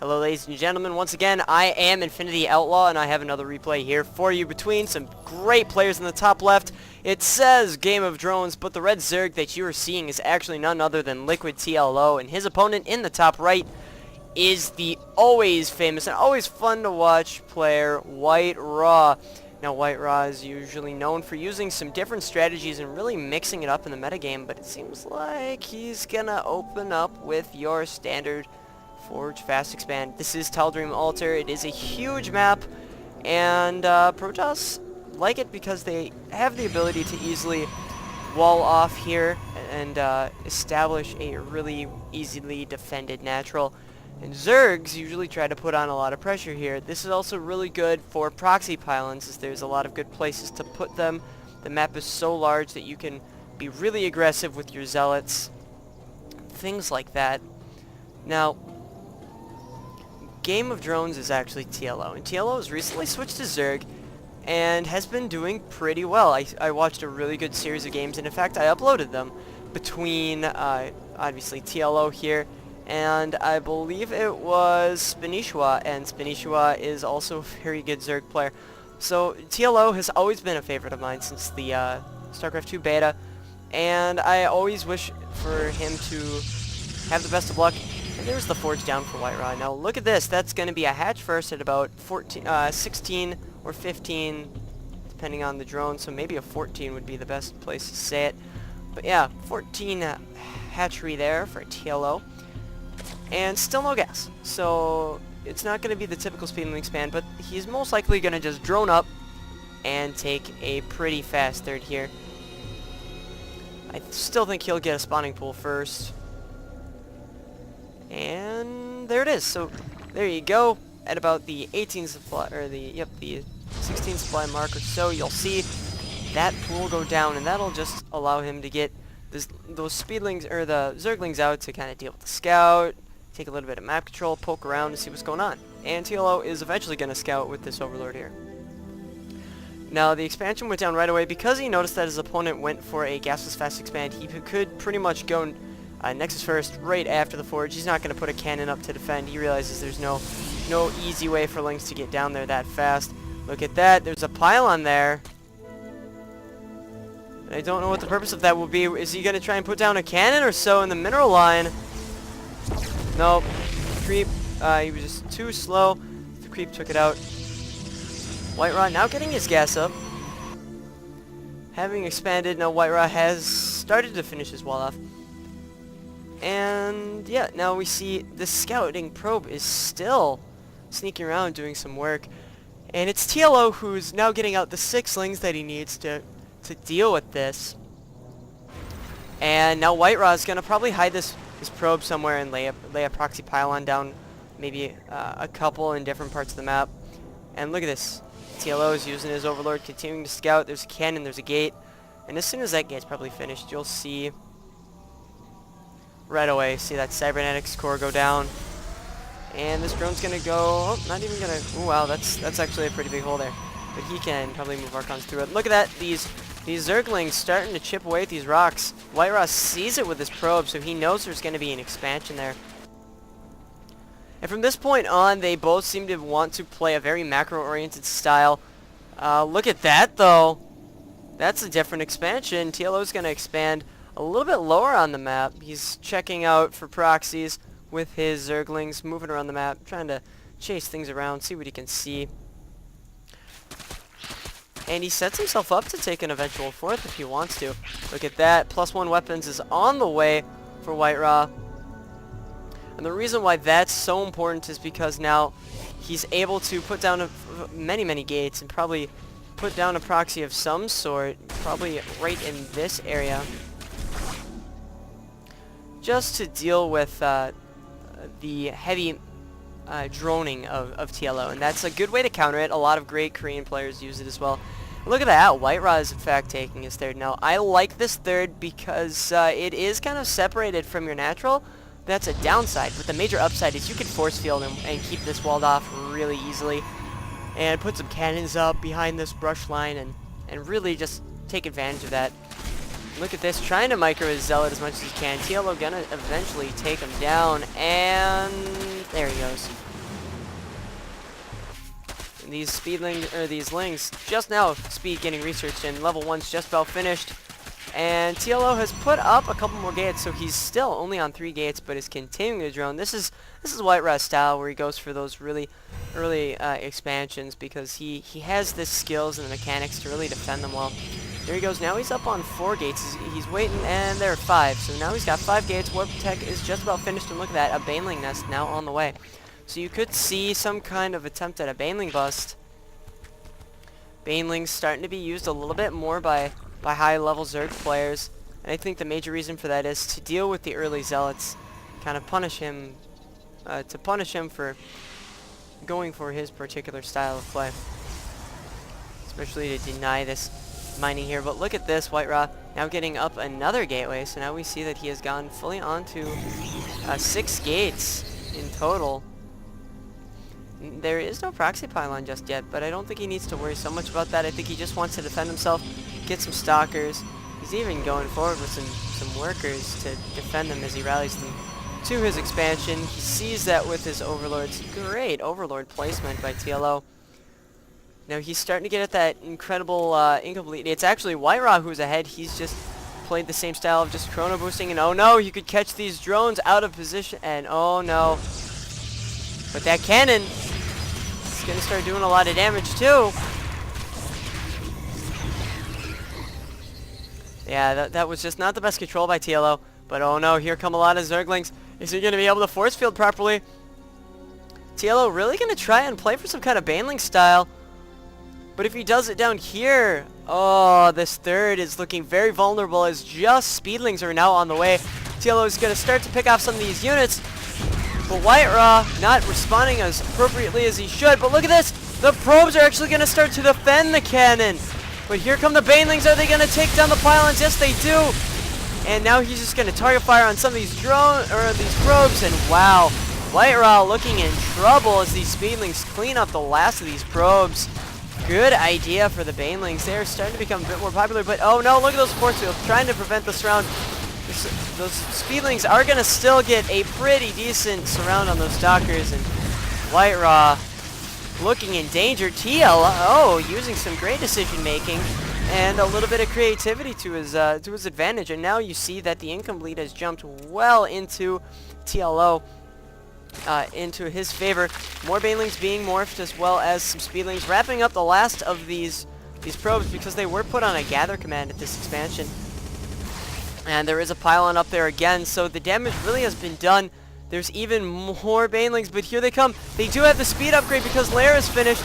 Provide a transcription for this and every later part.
Hello ladies and gentlemen, once again I am Infinity Outlaw and I have another replay here for you between some great players in the top left. It says Game of Drones, but the red Zerg that you are seeing is actually none other than Liquid TLO, and his opponent in the top right is the always famous and always fun to watch player White Raw. Now White Raw is usually known for using some different strategies and really mixing it up in the metagame, but it seems like he's gonna open up with your standard Forge Fast Expand. This is Dream Altar. It is a huge map, and Protoss like it because they have the ability to easily wall off here and establish a really easily defended natural. And Zergs usually try to put on a lot of pressure here. This is also really good for proxy pylons, as there's a lot of good places to put them. The map is so large that you can be really aggressive with your zealots. Things like that. Now, Game of Drones is actually TLO, and TLO has recently switched to Zerg and has been doing pretty well. I watched a really good series of games, and in fact I uploaded them between obviously TLO here and I believe it was Spinishwa, and Spinishwa is also a very good Zerg player. So TLO has always been a favorite of mine since the StarCraft 2 beta, and I always wish for him to have the best of luck. And there's the Forge down for White Raw. Now look at this. That's going to be a hatch first at about 16 or 15, depending on the drone. So maybe a 14 would be the best place to say it. But yeah, 14 hatchery there for TLO. And still no gas. So it's not going to be the typical speed and wingspan, but he's most likely going to just drone up and take a pretty fast third here. I still think he'll get a spawning pool first. And there it is. So there you go. At about the 18 supply, or the 16 supply mark or so, you'll see that pool go down, and that'll just allow him to get those speedlings or the Zerglings out to kind of deal with the scout, take a little bit of map control, poke around and see what's going on. And TLO is eventually going to scout with this Overlord here. Now the expansion went down right away because he noticed that his opponent went for a gasless fast expand. He could pretty much go Nexus first right after the Forge. He's not going to put a cannon up to defend. He realizes there's no easy way for Lynx to get down there that fast. Look at that. There's a pylon there. I don't know what the purpose of that will be. Is he going to try and put down a cannon or so in the mineral line? Nope. Creep. He was just too slow. The creep took it out. White Raw now getting his gas up. Having expanded, now White Raw has started to finish his wall off. And yeah, now we see the scouting probe is still sneaking around doing some work. And it's TLO who's now getting out the 6 slings that he needs to deal with this. And now White Raw is going to probably hide this probe somewhere and lay a proxy pylon down, maybe a couple in different parts of the map. And look at this. TLO is using his Overlord, continuing to scout. There's a cannon, there's a gate. And as soon as that gate's probably finished, you'll see right away, see that cybernetics core go down. And this drone's gonna go, oh, not even gonna, oh wow, that's actually a pretty big hole there. But he can probably move Archons through it. Look at that, these Zerglings starting to chip away at these rocks. White Raw sees it with his probe, so he knows there's gonna be an expansion there. And from this point on, they both seem to want to play a very macro-oriented style. Look at that, though. That's a different expansion. TLO's gonna expand a little bit lower on the map. He's checking out for proxies with his Zerglings, moving around the map, trying to chase things around, see what he can see. And he sets himself up to take an eventual 4th if he wants to. Look at that. +1 weapons is on the way for White Raw. And the reason why that's so important is because now he's able to put down many gates and probably put down a proxy of some sort, probably right in this area, just to deal with the heavy droning of TLO, and that's a good way to counter it. A lot of great Korean players use it as well. Look at that, White Raw is in fact taking his third. Now I like this third because it is kind of separated from your natural. That's a downside, but the major upside is you can force field and keep this walled off really easily, and put some cannons up behind this brush line and really just take advantage of that. Look at this, trying to micro his Zealot as much as he can. TLO gonna eventually take him down, and there he goes. these speedlings, or these lings, just now speed getting researched, and level 1's just about finished. And TLO has put up a couple more gates, so he's still only on 3 gates, but is continuing to drone. This is White Rat style, where he goes for those really early expansions, because he has the skills and the mechanics to really defend them well. There he goes. Now he's up on 4 gates. He's waiting, and there are 5. So now he's got 5 gates. Warp Tech is just about finished, and look at that, a Baneling nest now on the way. So you could see some kind of attempt at a Baneling bust. Banelings starting to be used a little bit more by high-level Zerg players, and I think the major reason for that is to deal with the early Zealots, kind of punish him for going for his particular style of play, especially to deny this mining here. But look at this, White Raw now getting up another gateway, so now we see that he has gone fully onto 6 gates in total. There is no proxy pylon just yet, but I don't think he needs to worry so much about that. I think he just wants to defend himself, get some stalkers. He's even going forward with some workers to defend them as he rallies them to his expansion. He sees that with his overlords. Great overlord placement by TLO. Now he's starting to get at that incredible incomplete. It's actually White Raw who's ahead. He's just played the same style of just chrono boosting, and oh no, you could catch these drones out of position, and oh no. But that cannon is going to start doing a lot of damage too. Yeah, that was just not the best control by TLO. But oh no, here come a lot of Zerglings. Is he going to be able to force field properly? TLO really going to try and play for some kind of Baneling style. But if he does it down here, oh, this third is looking very vulnerable as just Speedlings are now on the way. TLO is going to start to pick off some of these units. But White Raw not responding as appropriately as he should. But look at this. The probes are actually going to start to defend the cannon. But here come the Banelings. Are they going to take down the pylons? Yes, they do. And now he's just going to target fire on some of these these probes. And wow, White Raw looking in trouble as these Speedlings clean up the last of these probes. Good idea for the Banelings. They're starting to become a bit more popular. But oh no, look at those force fields trying to prevent the surround. Those Speedlings are going to still get a pretty decent surround on those Stalkers. And White Raw looking in danger. TLO using some great decision making and a little bit of creativity to his advantage. And now you see that the incomplete has jumped well into TLO, into his favor. More Banelings being morphed, as well as some Speedlings wrapping up the last of these probes, because they were put on a gather command at this expansion. And there is a pylon up there again, so the damage really has been done. There's even more Banelings, but here they come. They do have the speed upgrade because Lair is finished,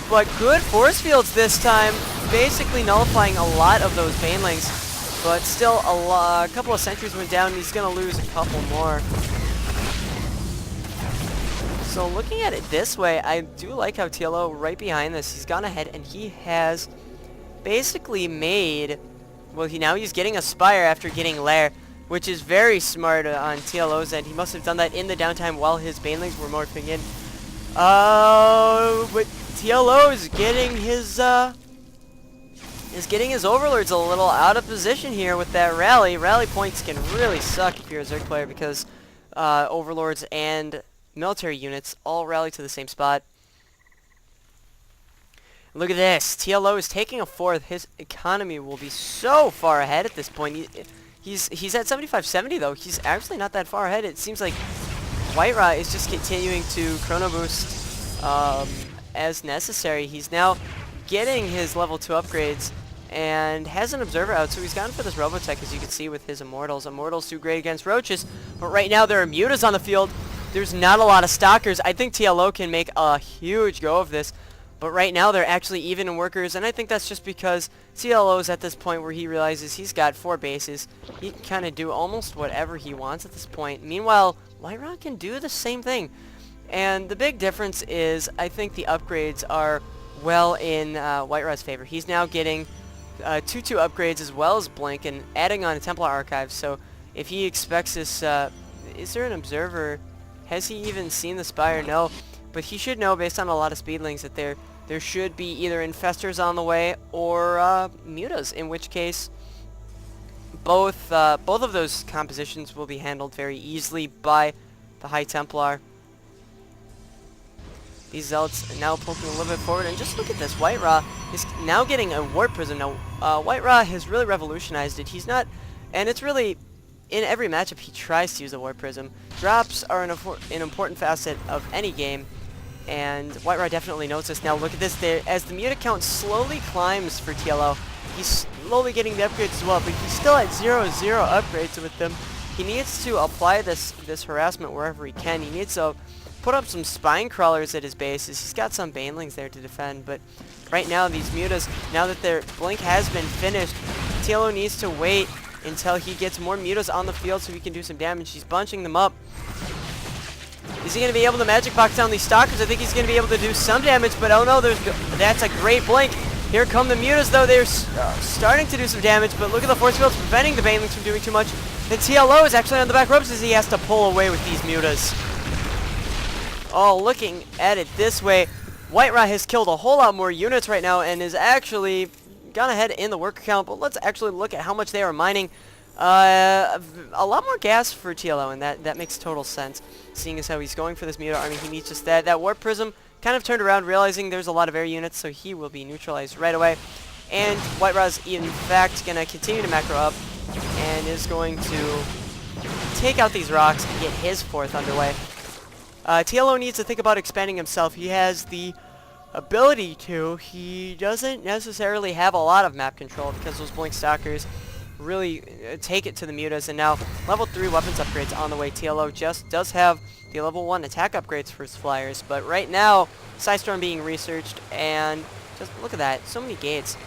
but good force fields this time, basically nullifying a lot of those Banelings. But still, a couple of sentries went down, and he's going to lose a couple more. So looking at it this way, I do like how TLO right behind this, he's gone ahead and he has basically made, well, he's getting a Spire after getting Lair, which is very smart on TLO's end. He must have done that in the downtime while his Banelings were morphing in. But TLO is getting his Overlords a little out of position here with that rally. Rally points can really suck if you're a Zerg player, because Overlords and military units all rally to the same spot. Look at this. TLO is taking a 4th. His economy will be so far ahead at this point. He's at 75-70 though. He's actually not that far ahead. It seems like White Raw is just continuing to chrono boost as necessary. He's now getting his level 2 upgrades and has an Observer out, so he's gone for this Robotech, as you can see with his Immortals. Immortals do great against Roaches, but right now there are Mutas on the field. There's not a lot of Stalkers. I think TLO can make a huge go of this, but right now they're actually even in workers, and I think that's just because TLO is at this point where he realizes he's got 4 bases. He can kind of do almost whatever he wants at this point. Meanwhile, White Raw can do the same thing. And the big difference is I think the upgrades are well in White Raw's favor. He's now getting 2/2 upgrades as well as Blink and adding on a Templar Archive. So if he expects this, is there an Observer? Has he even seen the Spire? No. But he should know, based on a lot of Speedlings, that there should be either Infestors on the way or Mutas, in which case both of those compositions will be handled very easily by the High Templar. These Zealots now poking a little bit forward, and just look at this. White Ra is now getting a Warp Prism. Now, White Ra has really revolutionized it. He's not, and it's really, in every matchup he tries to use the Warp Prism. Drops are an important facet of any game, and White Ra definitely knows this. Now look at this there, as the muta count slowly climbs for TLO, he's slowly getting the upgrades as well, but he's still at 0-0 upgrades with them. He needs to apply this harassment wherever he can. He needs to put up some spine crawlers at his bases. He's got some banelings there to defend, but right now these mutas, now that their blink has been finished, TLO needs to wait until he gets more mutas on the field so he can do some damage. He's bunching them up. Is he going to be able to magic box down these stalkers? I think he's going to be able to do some damage, but oh no, that's a great blink. Here come the mutas though. They're starting to do some damage, but look at the force fields preventing the banelings from doing too much. The TLO is actually on the back ropes as he has to pull away with these mutas. Oh, looking at it this way, White Ra has killed a whole lot more units right now and is actually gone ahead in the worker count, but let's actually look at how much they are mining. A lot more gas for TLO, and that makes total sense, seeing as how he's going for this muta army. He needs just that Warp Prism kind of turned around, realizing there's a lot of air units, so he will be neutralized right away. And White Ra's in fact going to continue to macro up, and is going to take out these rocks and get his fourth underway. TLO needs to think about expanding himself. He has the ability to. He doesn't necessarily have a lot of map control because those blink stalkers really take it to the mutas. And now level 3 weapons upgrades on the way. TLO just does have the level 1 attack upgrades for his flyers, but right now Psystorm being researched, and just look at that, so many gates.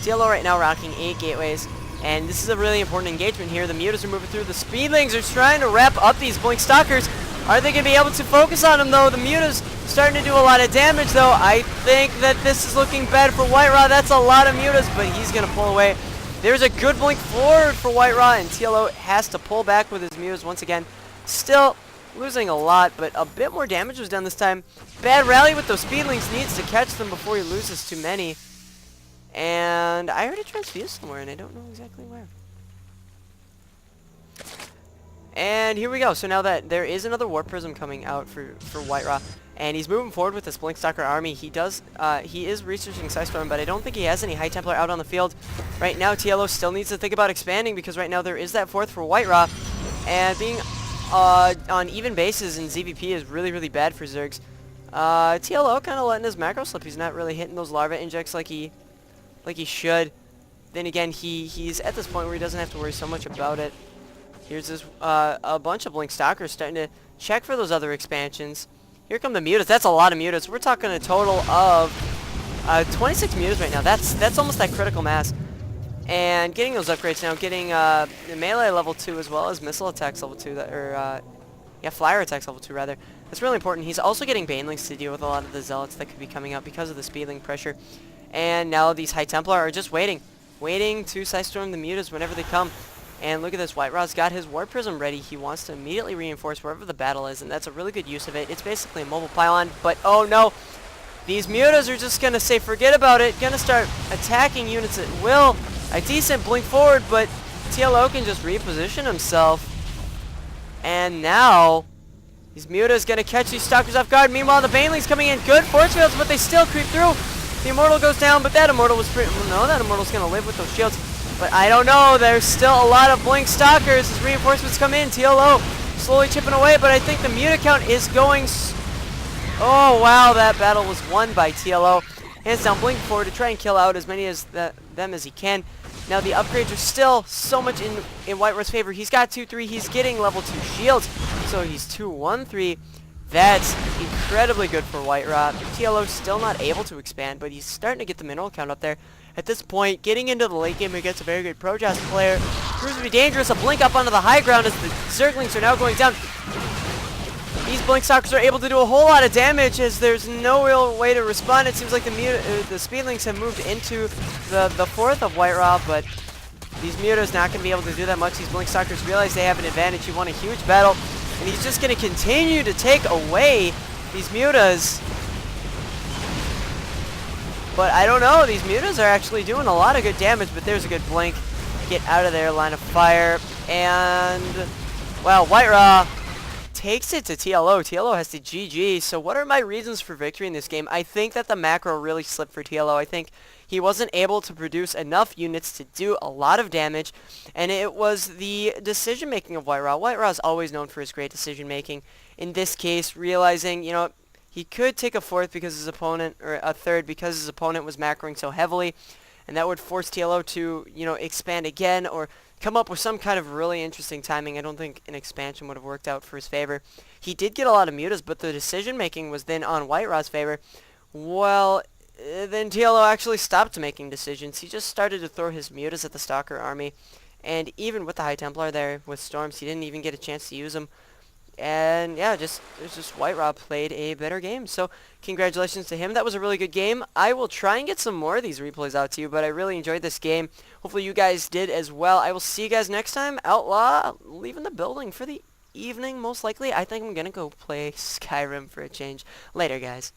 TLO right now rocking 8 gateways, and this is a really important engagement here. The mutas are moving through. The speedlings are trying to wrap up these blink stalkers. Are they going to be able to focus on them though? The mutas starting to do a lot of damage though. I think that this is looking bad for White Ra. That's a lot of mutas, but he's going to pull away. There's a good blink forward for White Ra, and TLO has to pull back with his mutas once again. Still losing a lot, but a bit more damage was done this time. Bad rally with those speedlings, needs to catch them before he loses too many. And I heard a transfuse somewhere, and I don't know exactly where. And here we go. So now that there is another Warp Prism coming out for White Ra, and he's moving forward with this Blink Stalker army. He is researching Psystorm, but I don't think he has any High Templar out on the field. Right now, TLO still needs to think about expanding, because right now there is that fourth for White Ra, and being on even bases in ZVP is really, really bad for Zergs. TLO kind of letting his macro slip. He's not really hitting those larva injects like he should. Then again, he's at this point where he doesn't have to worry so much about it. Here's this a bunch of Blink Stalkers starting to check for those other expansions. Here come the mutas. That's a lot of mutas. We're talking a total of 26 mutas right now. That's almost that critical mass. And getting those upgrades now, getting melee level 2 as well as missile attacks level 2, flyer attacks level 2 rather. That's really important. He's also getting banelings to deal with a lot of the zealots that could be coming up because of the speedling pressure. And now these High Templar are just waiting to Psystorm the mutas whenever they come. And look at this, White Ra's got his Warp Prism ready. He wants to immediately reinforce wherever the battle is, and that's a really good use of it. It's basically a mobile pylon, but oh no! These mutas are just gonna say forget about it, gonna start attacking units at will. A decent blink forward, but TLO can just reposition himself. And now, these mutas gonna catch these stalkers off guard. Meanwhile, the banelings coming in, good force fields, but they still creep through. The Immortal goes down, but that Immortal was pretty, well, no, that Immortal's gonna live with those shields. But I don't know, there's still a lot of blink stalkers as reinforcements come in. TLO slowly chipping away, but I think the muta count is going... Oh wow, that battle was won by TLO. Hands down, blink forward to try and kill out as many as them as he can. Now the upgrades are still so much in White Ra's favor. He's got 2-3, he's getting level 2 shields, so he's 2-1-3. That's incredibly good for White Ra. TLO still not able to expand, but he's starting to get the mineral count up there. At this point, getting into the late game against a very good Protoss player proves to be dangerous. A blink up onto the high ground as the Zerglings are now going down. These Blink Stalkers are able to do a whole lot of damage as there's no real way to respond. It seems like the Speedlings have moved into the fourth of White Ra, but these mutas not going to be able to do that much. These Blink Stalkers realize they have an advantage. He won a huge battle, and he's just going to continue to take away these mutas. But I don't know, these mutas are actually doing a lot of good damage, but there's a good blink. Get out of there, line of fire. And, well, White Ra takes it to TLO. TLO has to GG. So what are my reasons for victory in this game? I think that the macro really slipped for TLO. I think he wasn't able to produce enough units to do a lot of damage, and it was the decision-making of White Raw. White Raw is always known for his great decision-making. In this case, realizing, you know, he could take a fourth because his opponent, or a third because his opponent was macroing so heavily, and that would force TLO to, you know, expand again or come up with some kind of really interesting timing. I don't think an expansion would have worked out for his favor. He did get a lot of mutas, but the decision-making was then on White Raw's favor. Well, then TLO actually stopped making decisions. He just started to throw his mutas at the Stalker army, and even with the High Templar there with Storms, he didn't even get a chance to use them. And yeah, it's just White Raw played a better game. So congratulations to him. That was a really good game. I will try and get some more of these replays out to you, but I really enjoyed this game. Hopefully you guys did as well. I will see you guys next time. Outlaw leaving the building for the evening, most likely. I think I'm going to go play Skyrim for a change. Later, guys.